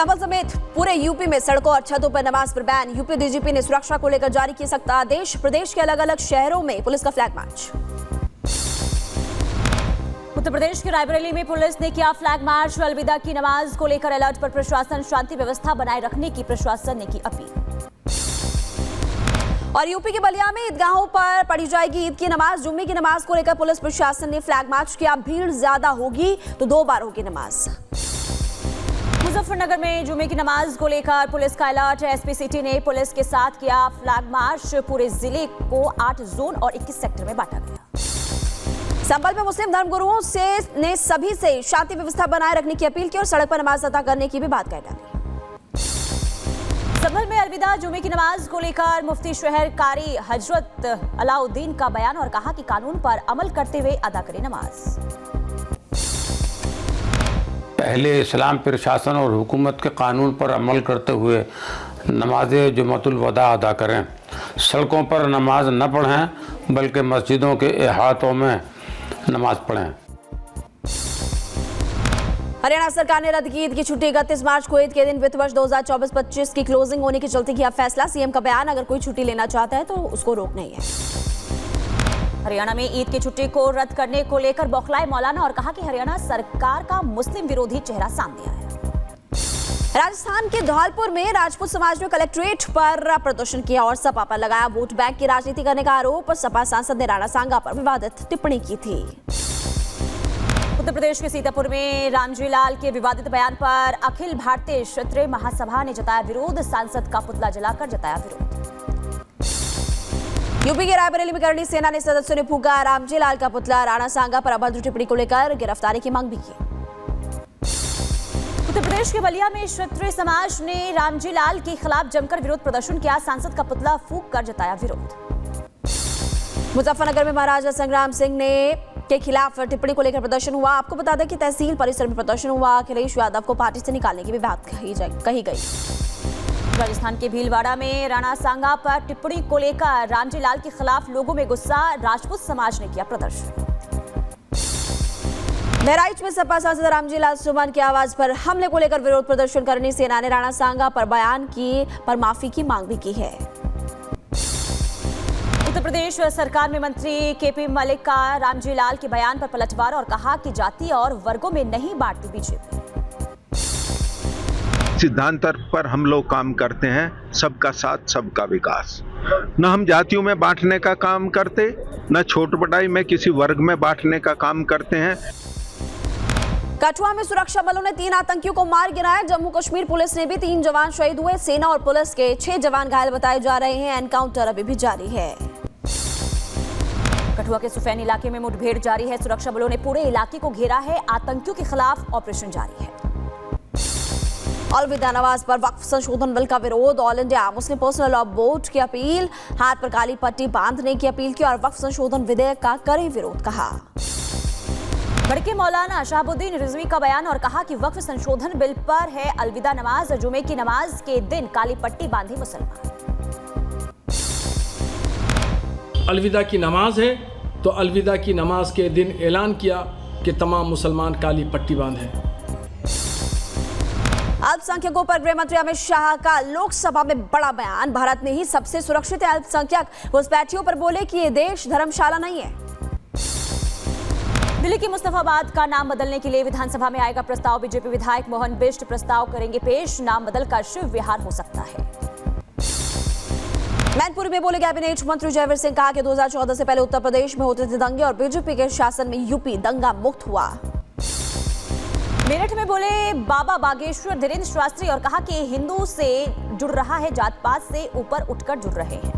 संभल समेत पूरे यूपी में सड़कों और छतों पर नमाज पर बैन। यूपी डीजीपी ने सुरक्षा को लेकर जारी किए सख्त आदेश। प्रदेश के अलग अलग शहरों में पुलिस का फ्लैग मार्च। उत्तर प्रदेश के रायबरेली में पुलिस ने किया फ्लैग मार्च। अलविदा की नमाज को लेकर अलर्ट पर प्रशासन। शांति व्यवस्था बनाए रखने की प्रशासन ने की अपील। और यूपी के बलिया में ईदगाहों पर पढ़ी जाएगी ईद की नमाज। जुम्मे की नमाज को लेकर पुलिस प्रशासन ने फ्लैग मार्च किया। भीड़ ज्यादा होगी तो 2 बार होगी नमाज। मुजफ्फरनगर में जुम्मे की नमाज को लेकर पुलिस का अलर्ट। एसपी सिटी ने पुलिस के साथ किया फ्लैग मार्च। पूरे जिले को 8 जोन और 21 सेक्टर में बांटा गया। संभल में मुस्लिम धर्मगुरुओं ने सभी से शांति व्यवस्था बनाए रखने की अपील की और सड़क पर नमाज अदा करने की भी बात कह डाली। संभल में अलविदा जुम्मे की नमाज को लेकर मुफ्ती शहर कारी हजरत अलाउद्दीन का बयान और कहा कि कानून पर अमल करते हुए अदा करें नमाज। पहले इस्लाम प्रशासन और हुकूमत के कानून पर अमल करते हुए नमाज जुम्मतुल वदा अदा करें। सड़कों पर नमाज न पढ़ें बल्कि मस्जिदों के अहातों में नमाज पढ़ें। हरियाणा सरकार ने रद्द की ईद की छुट्टी। 31 मार्च को ईद के दिन वित्त वर्ष 2024-25 की क्लोजिंग होने के चलते किया फैसला। सीएम का बयान, अगर कोई छुट्टी लेना चाहता है तो उसको रोक नहीं है। हरियाणा में ईद की छुट्टी को रद्द करने को लेकर बौखलाए मौलाना और कहा कि हरियाणा सरकार का मुस्लिम विरोधी चेहरा सामने आया है। राजस्थान के धौलपुर में राजपूत समाज ने कलेक्ट्रेट पर प्रदर्शन किया और सपा पर लगाया वोट बैंक की राजनीति करने का आरोप। सपा सांसद ने राणा सांगा पर विवादित टिप्पणी की थी। उत्तर प्रदेश के सीतापुर में रामजी लाल के विवादित बयान पर अखिल भारतीय क्षत्रिय महासभा ने जताया विरोध। सांसद का पुतला जलाकर जताया विरोध। यूपी के रायबरेली में करणी सेना ने सदस्यों ने फूंका रामजी लाल का पुतला। राणा सांगा पर अभद्र टिप्पणी को लेकर गिरफ्तारी की मांग भी की। उत्तर प्रदेश के बलिया में क्षत्रिय समाज ने रामजी लाल के खिलाफ जमकर विरोध प्रदर्शन किया। सांसद का पुतला फूंक कर जताया विरोध। मुजफ्फरनगर में महाराजा संग्राम सिंह के खिलाफ टिप्पणी को लेकर प्रदर्शन हुआ। आपको बता दें कि तहसील परिसर में प्रदर्शन हुआ। अखिलेश यादव को पार्टी से निकालने की भी बात कही गई। राजस्थान के भीलवाड़ा में राणा सांगा पर टिप्पणी को लेकर रामजी लाल के खिलाफ लोगों में गुस्सा। राजपूत समाज ने किया प्रदर्शन। बहराइच में सपा सांसद रामजी लाल सुमन की आवाज पर हमले को लेकर विरोध प्रदर्शन करनी सेना ने राणा सांगा पर बयान पर माफी की मांग भी की है। उत्तर प्रदेश सरकार में मंत्री केपी मलिक का रामजी लाल के बयान पर पलटवार और कहा कि जाति और वर्गों में नहीं बांटती बीजेपी। सिद्धांत पर हम लोग काम करते हैं, सबका साथ सबका विकास। न हम जातियों में बांटने का काम करते, न छोट बड़ाई में किसी वर्ग में बांटने का काम करते हैं। कठुआ में सुरक्षा बलों ने 3 आतंकियों को मार गिराया। जम्मू कश्मीर पुलिस ने भी 3 जवान शहीद हुए। सेना और पुलिस के 6 जवान घायल बताए जा रहे हैं। एनकाउंटर अभी भी जारी है। कठुआ के सुफैन इलाके में मुठभेड़ जारी है। सुरक्षा बलों ने पूरे इलाके को घेरा है। आतंकियों के खिलाफ ऑपरेशन जारी है। अलविदा नमाज पर वक्फ संशोधन बिल का विरोध। All India Muslim personal law board की अपील। हाथ पर काली पट्टी बांधने की अपील की और वक्फ संशोधन विधेयक का कड़े विरोध कहा। भड़के मौलाना शहाबुद्दीन रिजवी का बयान और कहा कि वक्फ संशोधन बिल पर है अलविदा नमाज। जुमे की नमाज के दिन काली पट्टी बांधे मुसलमान। अलविदा की नमाज है तो अलविदा की नमाज के दिन ऐलान किया कि तमाम मुसलमान काली पट्टी बांधें। अल्पसंख्यकों पर गृह मंत्री अमित शाह का लोकसभा में बड़ा बयान। भारत में ही सबसे सुरक्षित है अल्पसंख्यक। घुसपैठियों पर बोले कि ये देश धर्मशाला नहीं है। दिल्ली की मुस्तफाबाद का नाम बदलने के लिए विधानसभा में आएगा प्रस्ताव। बीजेपी विधायक मोहन बिष्ट प्रस्ताव करेंगे पेश। नाम बदलकर शिव विहार हो सकता है। मैनपुरी में बोले कैबिनेट मंत्री जयवीर सिंह। कहा कि 2014 से पहले उत्तर प्रदेश में होते थे दंगे और बीजेपी के शासन में यूपी दंगा मुक्त हुआ। मेरठ में बोले बाबा बागेश्वर धीरेन्द्र शास्त्री और कहा कि हिंदू से जुड़ रहा है, जात पात से ऊपर उठकर जुड़ रहे हैं।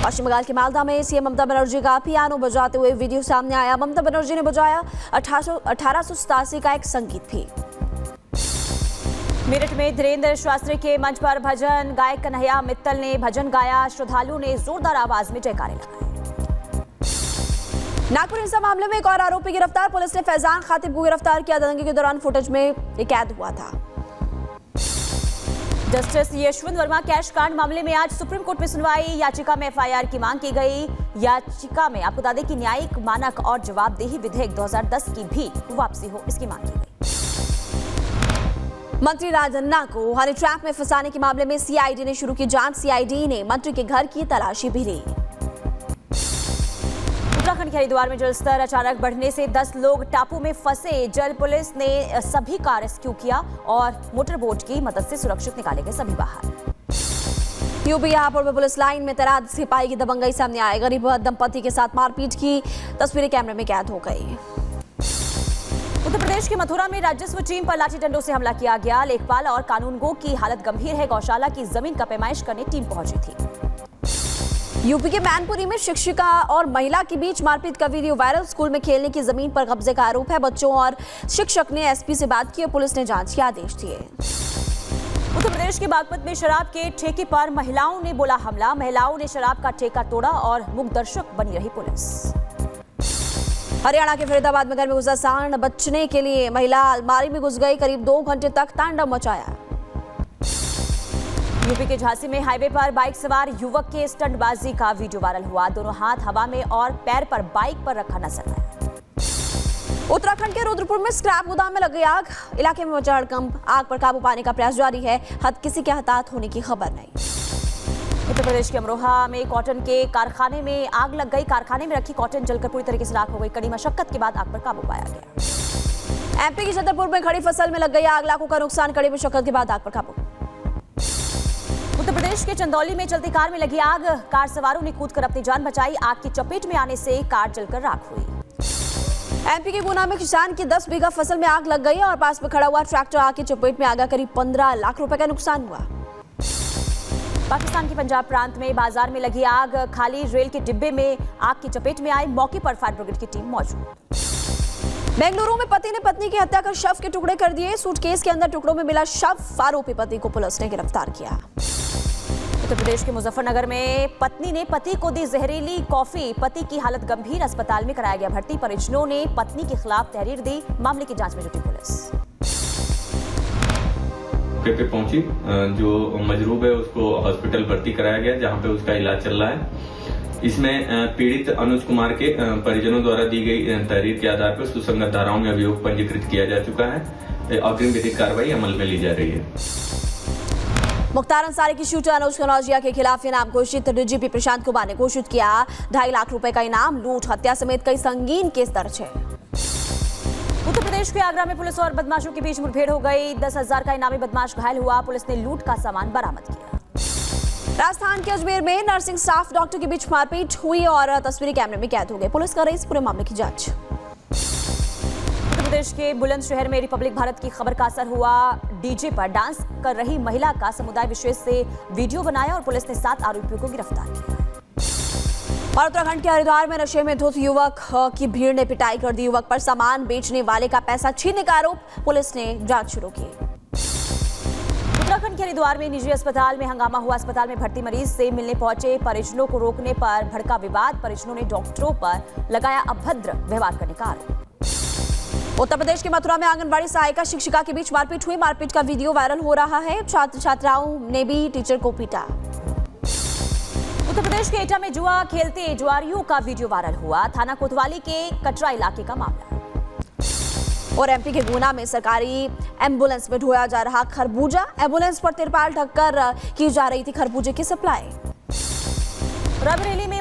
पश्चिम बंगाल के मालदा में सीएम ममता बनर्जी का पियानो बजाते हुए वीडियो सामने आया। ममता बनर्जी ने बजाया 1887 का एक संगीत भी। मेरठ में धीरेन्द्र शास्त्री के मंच पर भजन गायक कन्हैया मित्तल ने भजन गाया। श्रद्धालुओं ने जोरदार आवाज में जयकारे लगाए। नागपुर हिंसा मामले में एक और आरोपी गिरफ्तार। पुलिस ने फैजान खातिब को गिरफ्तार किया। दंगे के दौरान फुटेज में ये कैद हुआ था। जस्टिस यशवंत वर्मा कैश कांड मामले में आज सुप्रीम कोर्ट में सुनवाई। याचिका में एफआईआर की मांग की गई। याचिका में आपको बता दें कि न्यायिक मानक और जवाबदेही विधेयक 2010 की भी वापसी हो, इसकी मांग की गई। मंत्री राजन्ना को हनी ट्रैप में फंसाने के मामले में सीआईडी ने शुरू की जांच। सीआईडी ने मंत्री के घर की तलाशी भी ली। उत्तराखंड के हरिद्वार में जलस्तर अचानक बढ़ने से 10 लोग टापू में फंसे। जल पुलिस ने सभी का रेस्क्यू किया और मोटर बोट की मदद से सुरक्षित निकाले गए सभी बाहर। यूपी हापुड़ में पुलिस लाइन में तैनात सिपाही की दबंगई सामने आई। गरीब दंपति के साथ मारपीट की तस्वीरें कैमरे में कैद हो गई। उत्तर प्रदेश के मथुरा में राजस्व टीम पर लाठी डंडों से हमला किया गया। लेखपाल और कानूनगो की हालत गंभीर है। गौशाला की जमीन का पैमाइश करने टीम पहुंची थी। यूपी के मैनपुरी में शिक्षिका और महिला के बीच मारपीट का वीडियो वायरल। स्कूल में खेलने की जमीन पर कब्जे का आरोप है। बच्चों और शिक्षक ने एसपी से बात की और पुलिस ने जांच के आदेश दिए। उत्तर प्रदेश के बागपत में शराब के ठेके पर महिलाओं ने बोला हमला। महिलाओं ने शराब का ठेका तोड़ा और मूक दर्शक बनी रही पुलिस। हरियाणा के फरीदाबाद में घर में घुसा सांड बचने के लिए महिला अलमारी में घुस गई। करीब 2 घंटे तक तांडव मचाया। यूपी के झांसी में हाईवे पर बाइक सवार युवक के स्टंटबाजी का वीडियो वायरल हुआ। दोनों हाथ हवा में और पैर पर बाइक पर रखा नजर आया। उत्तराखंड के रुद्रपुर में स्क्रैप गोदाम में लग गई आग। इलाके में मचा हड़कंप। आग पर काबू पाने का प्रयास जारी है। किसी के हताहत होने की खबर नहीं। उत्तर प्रदेश के अमरोहा में कॉटन के कारखाने में आग लग गई। कारखाने में रखी कॉटन जलकर पूरी तरीके से राख हो गई। कड़ी मशक्कत के बाद आग पर काबू पाया गया। एमपी के छतरपुर में खड़ी फसल में लग गई आग। लाखों का नुकसान। कड़ी मशक्कत के बाद आग पर काबू। उत्तर प्रदेश के चंदौली में चलती कार में लगी आग। कार सवारों ने कूदकर अपनी जान बचाई। आग की चपेट में आने से कार जलकर राख हुई। एमपी के गुना में किसान की 10 बीघा फसल में आग लग गई और पास में खड़ा हुआ ट्रैक्टर आग की चपेट में आ गया। करीब 15 लाख रुपए का नुकसान हुआ। पाकिस्तान के पंजाब प्रांत में बाजार में लगी आग। खाली रेल के डिब्बे में आग की चपेट में आई। मौके पर फायर ब्रिगेड की टीम मौजूद। बेंगलुरु में पति ने पत्नी की हत्या कर शव के टुकड़े कर दिए। सूटकेस के अंदर टुकड़ों में मिला शव। आरोपी पति को पुलिस ने गिरफ्तार किया। उत्तर प्रदेश के मुजफ्फरनगर में पत्नी ने पति को दी जहरीली कॉफी। पति की हालत गंभीर। अस्पताल में कराया गया भर्ती। परिजनों ने पत्नी के खिलाफ तहरीर दी। मामले की जांच में जुटी पुलिस। पे पहुंची। जो मजरूब है उसको हॉस्पिटल भर्ती कराया गया जहां पे उसका इलाज चल रहा है। इसमें पीड़ित अनुज कुमार के परिजनों द्वारा दी गई तहरीर के आधार पर सुसंगत धाराओं में अभियोग पंजीकृत किया जा चुका है। अग्रिम विधिक कार्रवाई अमल में ली जा रही है। मुख्तार अंसारी की शूटर अनुज कनौजिया के खिलाफ इनाम घोषित। डीजीपी प्रशांत कुमार ने घोषित किया 2.5 लाख रुपए का इनाम। लूट हत्या समेत कई संगीन केस दर्ज है। उत्तर प्रदेश के आगरा में पुलिस और बदमाशों के बीच मुठभेड़ हो गई। 10,000 का इनामी बदमाश घायल हुआ। पुलिस ने लूट का सामान बरामद किया। राजस्थान के अजमेर में नर्सिंग स्टाफ डॉक्टर के बीच मारपीट हुई और तस्वीरें कैमरे में कैद हो गई। पुलिस कर रही इस पूरे मामले की जांच। उत्तर प्रदेश के बुलंदशहर में रिपब्लिक भारत की खबर का असर हुआ। डीजे पर डांस कर रही महिला का समुदाय विशेष से वीडियो बनाया और पुलिस ने 7 आरोपियों को गिरफ्तार किया। और उत्तराखंड के हरिद्वार में नशे में धुत युवक की भीड़ ने पिटाई कर दी। युवक पर सामान बेचने वाले का पैसा छीनने का आरोप। पुलिस ने जांच शुरू की। उत्तराखंड के हरिद्वार में निजी अस्पताल में हंगामा हुआ। अस्पताल में भर्ती मरीज से मिलने पहुंचे परिजनों को रोकने पर भड़का विवाद। परिजनों ने डॉक्टरों पर लगाया अभद्र व्यवहार करने का आरोप। उत्तर प्रदेश के मथुरा में आंगनबाड़ी सहायिका शिक्षिका के बीच मारपीट हुई। मारपीट का वीडियो वायरल हो रहा है। छात्र छात्राओं ने भी टीचर को पीटा। उत्तर प्रदेश के एटा में जुआ खेलते जुआरियों का वीडियो वायरल हुआ। थाना कोतवाली के कटरा इलाके का मामला। और एमपी के गुना में सरकारी एम्बुलेंस में ढोया जा रहा खरबूजा। एम्बुलेंस पर तिरपाल ढककर की जा रही थी खरबूजे की सप्लाई। रायबरेली में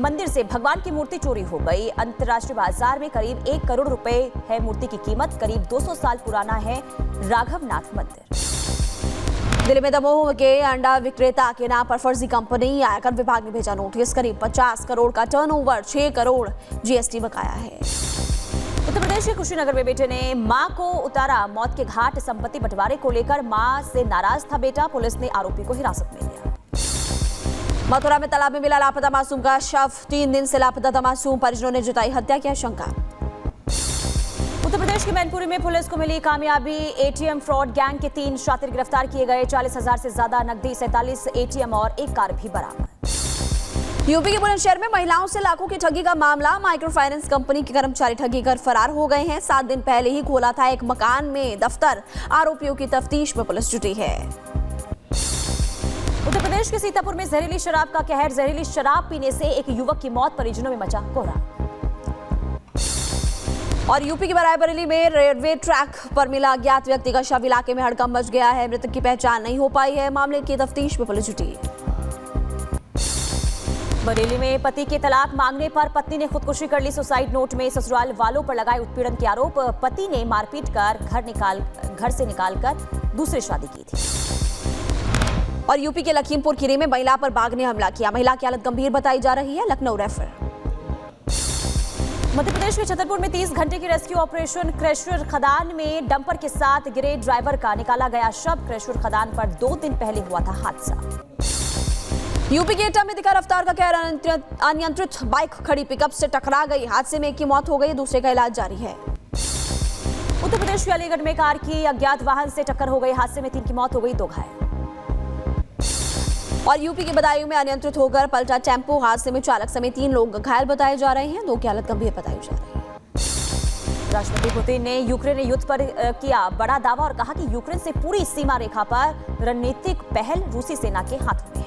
मंदिर से भगवान की मूर्ति चोरी हो गई। अंतर्राष्ट्रीय बाजार में करीब 1 करोड़ रुपए है मूर्ति की कीमत। करीब 200 साल पुराना है राघवनाथ मंदिर। दिल्ली में दमोह के अंडा विक्रेता के नाम पर फर्जी कंपनी। आयकर विभाग ने भेजा नोटिस। करीब 50 करोड़ का टर्नओवर, 6 करोड़ जीएसटी बकाया है। उत्तर प्रदेश के कुशीनगर में बेटे ने मां को उतारा मौत के घाट। संपत्ति बंटवारे को लेकर मां से नाराज था बेटा। पुलिस ने आरोपी को हिरासत में लिया। मथुरा में तालाब में मिला लापता मासूम का शव। 3 दिन से लापता था मासूम। परिजनों ने जताई हत्या की आशंका। उत्तर प्रदेश के मैनपुरी में पुलिस को मिली कामयाबी। एटीएम फ्रॉड गैंग के 3 शातिर गिरफ्तार किए गए। 40,000 से ज्यादा नकदी, 47 एटीएम और 1 कार भी बरामद। यूपी के बुलंदशहर में महिलाओं से लाखों की ठगी का मामला। माइक्रो फाइनेंस कंपनी के कर्मचारी ठगी कर फरार हो गए हैं। 7 दिन पहले ही खोला था एक मकान में दफ्तर। आरोपियों की तफ्तीश में पुलिस जुटी है। उत्तर प्रदेश के सीतापुर में जहरीली शराब का कहर। जहरीली शराब पीने से एक युवक की मौत। परिजनों में मचा कोहराम। और यूपी के रायबरेली में रेलवे ट्रैक पर मिला अज्ञात व्यक्ति का शव, इलाके में हड़कंप मच गया है। मृतक की पहचान नहीं हो पाई है। मामले की तफ्तीश में पुलिस जुटी है। बरेली में पति के तलाक मांगने पर पत्नी ने खुदकुशी कर ली। सुसाइड नोट में ससुराल वालों पर लगाए उत्पीड़न के आरोप। पति ने मारपीट कर घर से निकालकर दूसरी शादी की थी। और यूपी के लखीमपुर खीरी में महिला पर बाघ ने हमला किया। महिला की हालत गंभीर बताई जा रही है, लखनऊ रेफर। मध्य प्रदेश के छतरपुर में 30 घंटे की रेस्क्यू ऑपरेशन। क्रेशर खदान में डंपर के साथ गिरे ड्राइवर का निकाला गया शव। क्रेशर खदान पर 2 दिन पहले हुआ था हादसा। यूपी के एटा में दिखा रफ्तार का कहर। अनियंत्रित बाइक खड़ी पिकअप से टकरा गई। हादसे में एक की मौत हो गई, दूसरे का इलाज जारी है। उत्तर प्रदेश के अलीगढ़ में कार की अज्ञात वाहन से टक्कर हो गई। हादसे में 3 की मौत हो गई, 2 घायल। और यूपी के बदायूं में अनियंत्रित होकर पलटा टेम्पो। हादसे में चालक समेत 3 लोग घायल बताए जा रहे हैं, 2 की हालत गंभीर बताई जा रही है। राष्ट्रपति पुतिन ने यूक्रेन युद्ध पर किया बड़ा दावा और कहा कि यूक्रेन से पूरी सीमा रेखा पर रणनीतिक पहल रूसी सेना के हाथों में है।